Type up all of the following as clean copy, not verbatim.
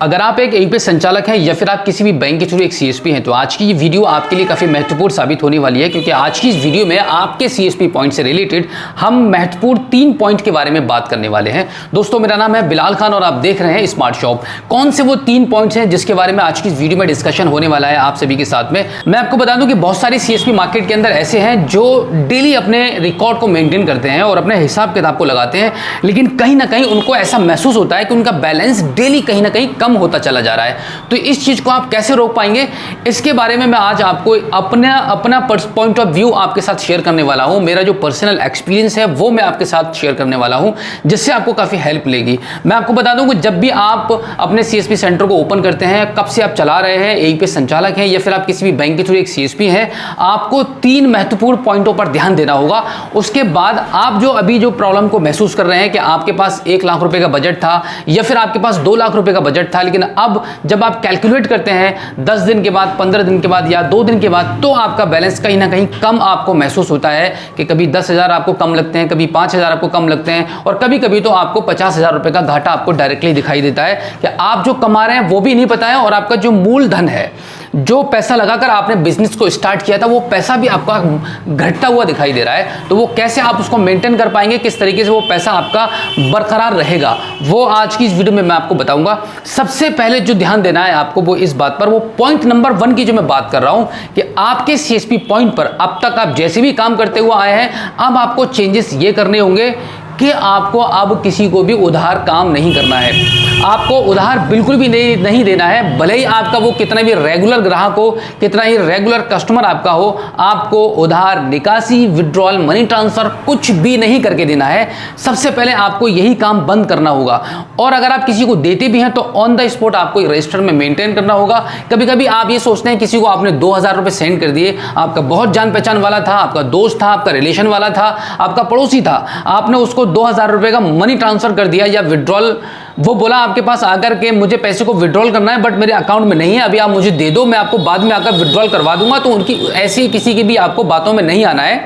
अगर आप एक एपीएस संचालक हैं या फिर आप किसी भी बैंक के थ्रू एक सीएसपी हैं तो आज की ये वीडियो आपके लिए काफ़ी महत्वपूर्ण साबित होने वाली है, क्योंकि आज की इस वीडियो में आपके सीएसपी पॉइंट से रिलेटेड हम महत्वपूर्ण 3 पॉइंट के बारे में बात करने वाले हैं। दोस्तों, मेरा नाम है बिलाल खान और आप देख रहे हैं स्मार्ट शॉप। कौन से वो 3 पॉइंट्स हैं जिसके बारे में आज की इस वीडियो में डिस्कशन होने वाला है आप सभी के साथ में। मैं आपको बता दूं कि बहुत सारे सीएसपी मार्केट के अंदर ऐसे हैं जो डेली अपने रिकॉर्ड को मेंटेन करते हैं और अपने हिसाब किताब को लगाते हैं, लेकिन कहीं ना कहीं उनको ऐसा महसूस होता है कि उनका बैलेंस डेली कहीं ना कहीं कम होता चला जा रहा है। तो इस चीज को आप कैसे रोक पाएंगे, इसके बारे में मैं आज आपको अपना पॉइंट ऑफ व्यू आपके साथ शेयर करने वाला हूं। मेरा जो पर्सनल एक्सपीरियंस है वो मैं आपके साथ शेयर करने वाला हूं, जिससे आपको काफी हेल्प मिलेगी। मैं आपको बता दूं कि जब भी आप अपने सीएसपी सेंटर को ओपन करते हैं, कब से आप चला रहे हैं, एपीएस संचालक हैं या फिर आप किसी भी बैंक के थ्रू एक सीएसपी हैं, आपको 3 महत्वपूर्ण पॉइंटों पर ध्यान देना होगा। उसके बाद आप जो अभी जो प्रॉब्लम को महसूस कर रहे हैं कि आपके पास 1 लाख रुपए का बजट था या फिर आपके पास 2 लाख रुपए का बजट था, लेकिन अब जब आप कैलकुलेट करते हैं 10 दिन के बाद, 15 दिन के बाद या 2 दिन के बाद, तो आपका बैलेंस कहीं ना कहीं कम आपको महसूस होता है कि कभी 10,000 आपको कम लगते हैं, कभी 5,000 आपको कम लगते हैं और कभी कभी तो आपको 50,000 रुपए का घाटा आपको डायरेक्टली दिखाई देता है कि आप जो कमा रहे हैं वो भी नहीं पता है और आपका जो मूलधन है, जो पैसा लगाकर आपने बिजनेस को स्टार्ट किया था, वो पैसा भी आपका घटता हुआ दिखाई दे रहा है। तो वो कैसे आप उसको मेंटेन कर पाएंगे, किस तरीके से वो पैसा आपका बरकरार रहेगा, वो आज की इस वीडियो में मैं आपको बताऊंगा। सबसे पहले जो ध्यान देना है आपको वो इस बात पर, वो पॉइंट नंबर 1 की जो मैं बात कर रहा हूं कि आपके सीएसपी पॉइंट पर अब तक आप जैसे भी काम करते हुए आए हैं, अब आपको चेंजेस ये करने होंगे कि आपको अब किसी को भी उधार काम नहीं करना है। आपको उधार बिल्कुल भी नहीं देना है, भले ही आपका वो कितना भी रेगुलर ग्राहक हो, कितना ही रेगुलर कस्टमर आपका हो, आपको उधार, निकासी, विड्रॉल, मनी ट्रांसफर कुछ भी नहीं करके देना है। सबसे पहले आपको यही काम बंद करना होगा। और अगर आप किसी को देते भी हैं तो ऑन द स्पॉट आपको रजिस्टर में मेंटेन करना होगा। कभी कभी आप ये सोचते हैं किसी को आपने 2,000 रुपए सेंड कर दिए, आपका बहुत जान पहचान वाला था, आपका दोस्त था, आपका रिलेशन वाला था, आपका पड़ोसी था, आपने उसको 2,000 रुपए का मनी ट्रांसफर कर दिया या विड्रॉल, वो बोला आपके पास आकर के मुझे पैसे को विड्रॉल करना है बट मेरे अकाउंट में नहीं है, अभी आप मुझे दे दो, मैं आपको बाद में आकर विड्रॉल करवा दूंगा। तो उनकी ऐसी किसी की भी आपको बातों में नहीं आना है।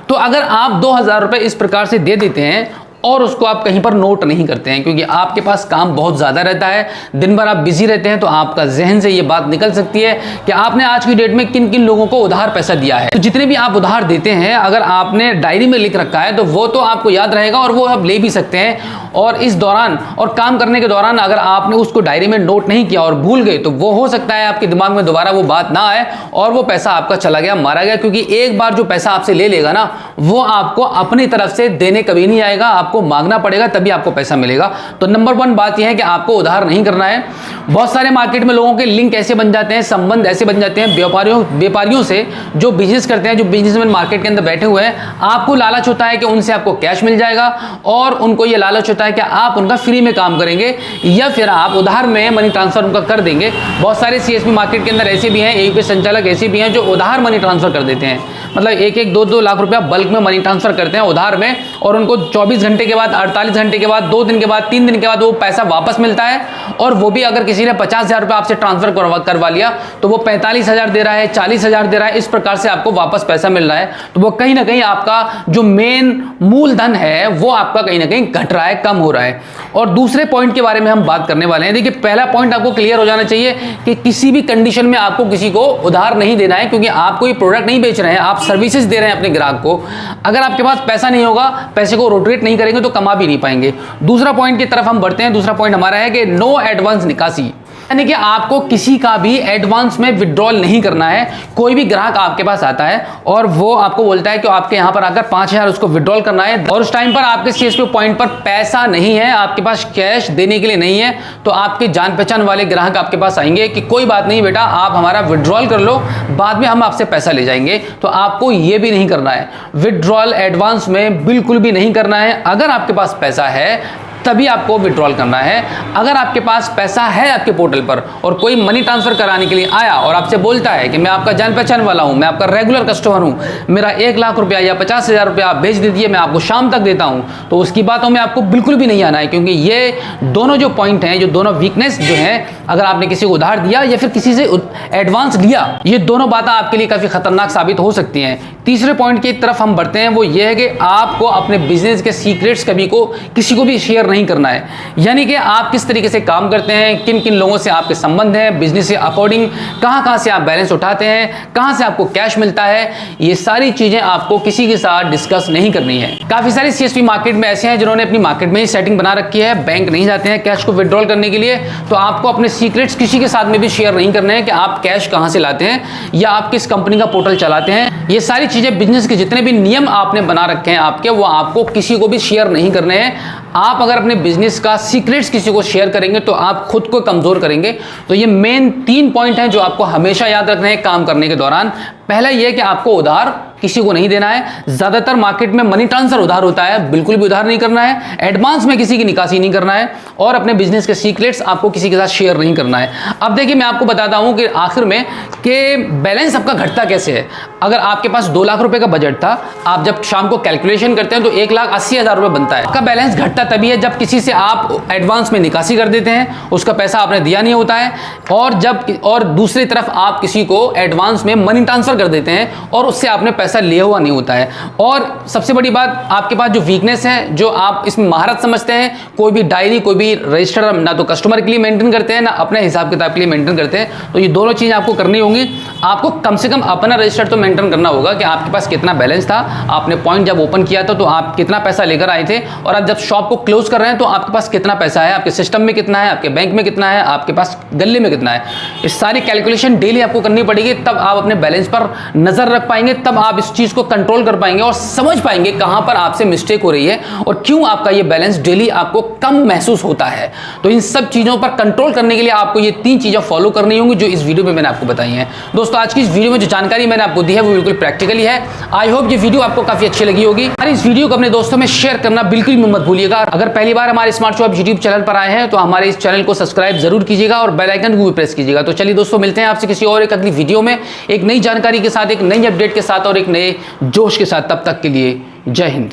तो अगर आप 2,000 रुपए इस प्रकार से दे देते हैं और उसको आप कहीं पर नोट नहीं करते हैं, क्योंकि आपके पास काम बहुत ज़्यादा रहता है, दिन भर आप बिजी रहते हैं, तो आपका जहन से ये बात निकल सकती है कि आपने आज की डेट में किन किन लोगों को उधार पैसा दिया है। तो जितने भी आप उधार देते हैं, अगर आपने डायरी में लिख रखा है तो वो तो आपको याद रहेगा और वो आप ले भी सकते हैं। और इस दौरान और काम करने के दौरान अगर आपने उसको डायरी में नोट नहीं किया और भूल गए तो वो हो सकता है आपके दिमाग में दोबारा वो बात ना आए और वो पैसा आपका चला गया, मारा गया। क्योंकि एक बार जो पैसा आपसे ले लेगा ना, वो आपको अपनी तरफ से देने कभी नहीं आएगा, आपको मांगना पड़ेगा, तभी आपको पैसा मिलेगा। तो नंबर 1 बात यह है कि आपको उधार नहीं करना है। बहुत सारे मार्केट में लोगों के लिंक ऐसे बन जाते हैं, संबंध ऐसे बन जाते हैं व्यापारियों से जो बिजनेस करते हैं, जो बिजनेसमैन मार्केट के अंदर बैठे हुए हैं। आपको लालच होता है कि उनसे आपको कैश मिल जाएगा और उनको यह लालच होता है कि आप उनका फ्री में काम करेंगे या फिर आप उधार में मनी ट्रांसफर उनका कर देंगे। बहुत सारे सीएसपी मार्केट के अंदर ऐसे भी हैं, एपीएस संचालक ऐसे भी हैं जो उधार मनी ट्रांसफर कर देते हैं, मतलब 1-1, 2-2 लाख रुपया बल्क में मनी ट्रांसफर करते हैं उधार में, और उनको 24 घंटे के बाद, 48 घंटे के बाद, 2 दिन के बाद, 3 दिन के बाद वो पैसा वापस मिलता है। और वो भी अगर किसी ने 50,000 रुपये आपसे ट्रांसफर करवा लिया तो वो 45,000 दे रहा है, 40,000 दे रहा है, इस प्रकार से आपको वापस पैसा मिल रहा है। तो वो कहीं ना कहीं आपका जो मेन मूलधन है वो आपका कहीं ना कहीं घट रहा है, कम हो रहा है। और दूसरे पॉइंट के बारे में हम बात करने वाले हैं। देखिए, पहला पॉइंट आपको क्लियर हो जाना चाहिए कि किसी भी कंडीशन में आपको किसी को उधार नहीं देना है, क्योंकि आप कोई प्रोडक्ट नहीं बेच रहे हैं, आप सर्विसेज दे रहे हैं अपने ग्राहक को। अगर आपके पास पैसा नहीं होगा, पैसे को रोटेट नहीं करेंगे तो कमा भी नहीं पाएंगे। दूसरा पॉइंट की तरफ हम बढ़ते हैं। दूसरा पॉइंट हमारा है कि नो एडवांस निकासी, यानी कि आपको किसी का भी एडवांस में विड्रॉल नहीं करना है। कोई भी ग्राहक आपके पास आता है और वो आपको बोलता है कि आपके यहां पर आकर 5,000 उसको विड्रॉल करना है और उस टाइम पर आपके सीएसपी पॉइंट पर पैसा नहीं है, आपके पास कैश देने के लिए नहीं है, तो आपके जान पहचान वाले ग्राहक आपके पास आएंगे कि कोई बात नहीं बेटा, आप हमारा विड्रॉल कर लो, बाद में हम आपसे पैसा ले जाएंगे। तो आपको ये भी नहीं करना है, विड्रॉल एडवांस में बिल्कुल भी नहीं करना है। अगर आपके पास पैसा है तभी आपको विड्रॉल करना है। अगर आपके पास पैसा है आपके पोर्टल पर और कोई मनी ट्रांसफर कराने के लिए आया और आपसे बोलता है कि मैं आपका जान पहचान वाला हूं, मैं आपका रेगुलर कस्टमर हूं, मेरा 1 लाख रुपया या 50,000 रुपया आप भेज दीजिए, मैं आपको शाम तक देता हूं, तो उसकी बातों में आपको बिल्कुल भी नहीं आना है। क्योंकि ये दोनों जो पॉइंट हैं, जो दोनों वीकनेस जो है, अगर आपने किसी को उधार दिया या फिर किसी से एडवांस लिया, ये दोनों बातें आपके लिए काफी खतरनाक साबित हो सकती हैं। तीसरे पॉइंट की तरफ हम बढ़ते हैं, वो ये है कि आपको अपने बिजनेस के सीक्रेट्स किसी को भी शेयर नहीं करना है। यानी कि आप किस तरीके से काम करते हैं, किन किन लोगों से आपके संबंध हैं, बिजनेस से अकॉर्डिंग कहां से आप बैलेंस उठाते हैं, कहां से आपको कैश मिलता है, ये सारी चीजें आपको किसी के साथ डिस्कस नहीं करनी है। काफी सारे सीएसपी मार्केट में ऐसे हैं जिन्होंने अपनी मार्केट में ही सेटिंग बना रखी है, बैंक नहीं जाते हैं कैश को विड्रॉल करने के लिए। तो आपको अपने सीक्रेट्स किसी के साथ में भी शेयर नहीं करने हैं कि आप कैश कहां से लाते हैं या आप किस कंपनी का पोर्टल चलाते हैं। ये सारी चीजें, बिजनेस के जितने भी नियम आपने बना रखे हैं आपके, वो आपको किसी को भी शेयर नहीं करने हैं। आप अगर अपने बिजनेस का सीक्रेट्स किसी को शेयर करेंगे तो आप खुद को कमजोर करेंगे। तो ये मेन 3 पॉइंट हैं जो आपको हमेशा याद रखने हैं काम करने के दौरान। पहला यह कि आपको उधार किसी को नहीं देना है। ज्यादातर मार्केट में मनी ट्रांसफर उधार होता है, बिल्कुल भी उधार नहीं करना है। एडवांस में किसी की निकासी नहीं करना है और अपने बिजनेस के सीक्रेट्स आपको किसी के साथ शेयर नहीं करना है। अब देखिए, मैं आपको बताता हूं कि आखिर में कि बैलेंस आपका घटता कैसे है। अगर आपके पास 2 लाख रुपए का बजट था, आप जब शाम को कैलकुलेशन करते हैं तो 1,80,000 रुपए बनता है। आपका बैलेंस घटता तभी है जब किसी से आप एडवांस में निकासी कर देते हैं, उसका पैसा आपने दिया नहीं होता है, और दूसरी तरफ आप किसी को एडवांस में मनी ट्रांसफर कर देते हैं और उससे आपने पैसा लिया हुआ नहीं होता है। और सबसे बड़ी बात, आपके पास जो वीकनेस है, जो आप इसमें महारत समझते हैं, कोई भी डायरी, कोई भी रजिस्टर ना तो कस्टमर के लिए मेंटेन करते हैं, ना अपने हिसाब किताब के लिए मेंटेन करते हैं। तो ये दोनों चीजें आपको करनी होंगी। आपको कम से कम अपना रजिस्टर तो मेंटेन करना होगा कि आपके पास कितना बैलेंस था, आपने पॉइंट जब ओपन किया था तो आप कितना पैसा लेकर आए थे, और आप जब शॉप को क्लोज कर रहे हैं तो आपके पास कितना पैसा है, आपके सिस्टम में कितना है, आपके बैंक में कितना है, आपके पास गले में कितना है। इस सारी कैलकुलेशन डेली आपको करनी पड़ेगी, तब आप अपने बैलेंस पर नजर रख पाएंगे, तब आप इस चीज को कंट्रोल कर पाएंगे और समझ पाएंगे कहां पर आपसे मिस्टेक हो रही है और क्यों आपका ये बैलेंस डेली आपको कम महसूस होता है। तो इन सब चीजों पर कंट्रोल करने के लिए आपको ये 3 चीजें फॉलो करनी होंगी जो इस वीडियो में मैंने आपको बताई हैं। दोस्तों, आज की इस वीडियो में जो जानकारी मैंने आपको दी है वो बिल्कुल प्रैक्टिकली है। आई होप ये वीडियो आपको काफी अच्छी लगी होगी। और इस वीडियो को अपने दोस्तों में शेयर करना बिल्कुल भी मत भूलिएगा। अगर पहली बार हमारे स्मार्ट शॉप यूट्यूब चैनल पर आए हैं तो हमारे इस चैनल को सब्सक्राइब जरूर कीजिएगा और बेल आइकन को भी प्रेस कीजिएगा। तो चलिए दोस्तों, मिलते हैं आपसे किसी और एक अगली वीडियो में, एक नई जानकारी के साथ, एक नई अपडेट के साथ और एक नए जोश के साथ। तब तक के लिए जय हिंद।